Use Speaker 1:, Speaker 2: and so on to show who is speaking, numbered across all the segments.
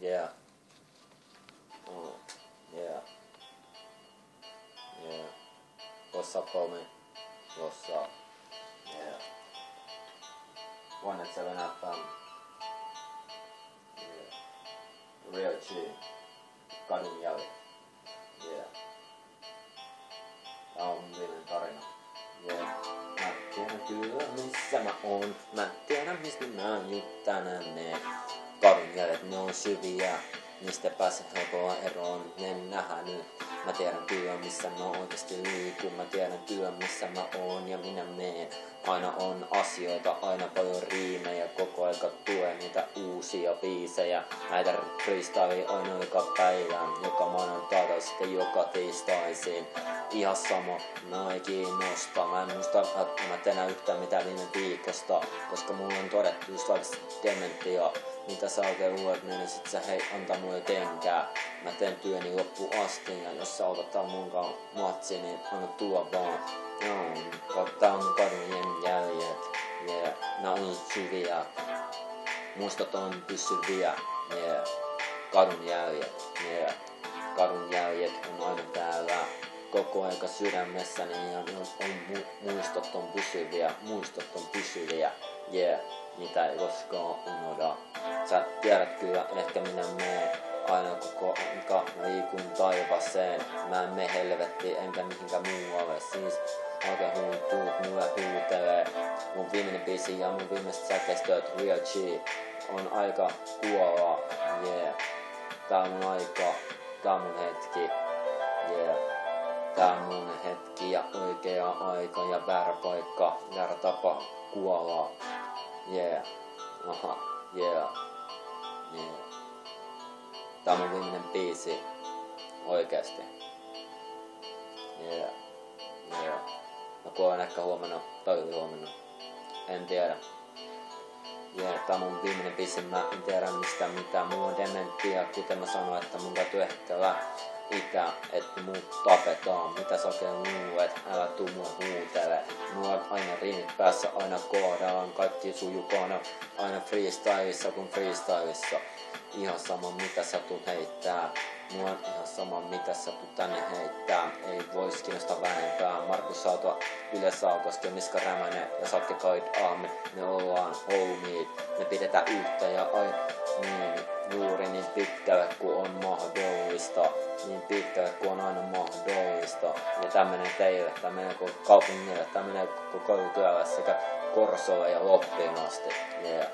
Speaker 1: Yeah. Oh. Yeah. Yeah. What's up, homie? What's up? Yeah. 187 FM. Yeah. Real G. Kadun jäljet. Yeah. Tää on mun viimeinen tarina. Yeah. Mä tiedän kyllä missä mä oon. Mä tiedän mistä mä nyt tänään meen. Kadun jäljet, ne on syviä. Niistä pääse helpolla eroon, en nähdä nyt. Mä tiedän kyllä missä mä oikeesti liikun. Mä tiedän kyllä missä mä oon ja minä meen. Aina on asioita, aina paljon riimejä. Koko aika tue niitä uusia biisejä. Näitä freestyle aina joka päivä. Joka maanantaita sitten joka tiistaisin. Ihan sama, mä ei kiinnosta. Mä en muista, että mä teen yhtään mitään viime viikosta. Koska mulla on todettu just vaikka dementia. Mitä sä oikein luet, niin sit sä hei, antaa mulle kenkää. Mä teen työni loppuun asti, ja jos sä otat munkaan matsi, niin anna tulla vaan. Joo, tää on kadun jäljet, yeah. Nää on syviä, muistot on pysyviä, yeah. Kadun jäljet, yeah. Kadun jäljet on aina täällä. Koko aika sydämessäni ja muistot on pysyviä, yeah. Niitä ei koskaan unohda. Sä tiedät kyllä, ehkä minä meen aina koko aika liikun taivaseen. Mä en mene helvettiin enkä mihinkään muualle. Siis oikein huutuut mulle huutelee. Mun viimeinen biisi ja mun viimeiset säkeistöt Real G on aika kuolla, yeah. Tää on mun aika, tää on mun hetki, yeah. Tää on mun hetki ja oikea aika ja väärä paikka, väärä tapa kuolla. Yeah, aha, yeah. Tää on mun viimeinen biisi, oikeesti. Yeah. Mä kuolen ehkä huomenna, tai huomenna. En tiedä. Tää on mun viimeinen biisi, mä en tiedä mistä mitään. Mulla on dementia, kuten mä sanoin, että mun täytyy ehkä ikä, että mut tapetaan. Mitä sä oikein luulet, älä tuu mua huutele. Mulla on aina riimit päässä, aina kohdallaan. Kaikki sujukana, aina freestylissa kuin freestylissa. Ihan sama mitä sä tuut heittää. Mulla on ihan sama mitä sä tuut tänne heittää. Ei vois kiinnostaa vähempää. Markus Aalto, Yle Saukoski, Miska Rämänen ja Sakke Kait Ahmed. Me ollaan homies. Me pidetään yhtä ja niin juuri niin pitkälle kuin on mahdollista. Niin pitkälle kuin on aina mahdollista. Ja tää menee teille, tää menee koko kaupungille, tää menee koko koulutyölle sekä Korsolle ja Loppiin asti. Yeah.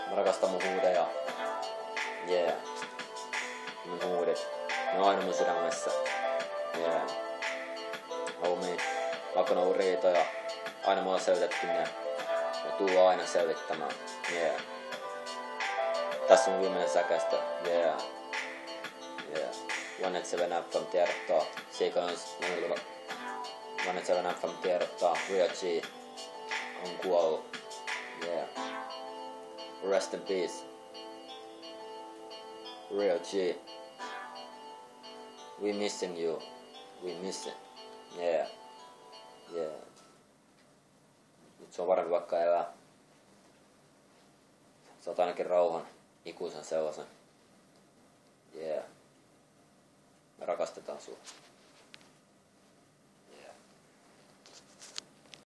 Speaker 1: Mä rakastan mun huudeja. Yeah. Mun huudit. Ne on aina mun sydämessä. Yeah. Homie. Vaikka ne on riitoja. Aina mä oon selvitetty ne. Ja tullaan aina selvittämään. Yeah. Tässä on viimeinen säkeistö. Yeah. 187 FM tiedottaa. Seikons 187 FM tiedottaa. Real G on kuollut. Yeah. Rest in peace. Real G. We missing you. We missing. Yeah. Nyt se on parempi vaikka elää. Saat ainakin rauhan. Ikuisen sellaisen. Yeah. Me rakastetaan sua.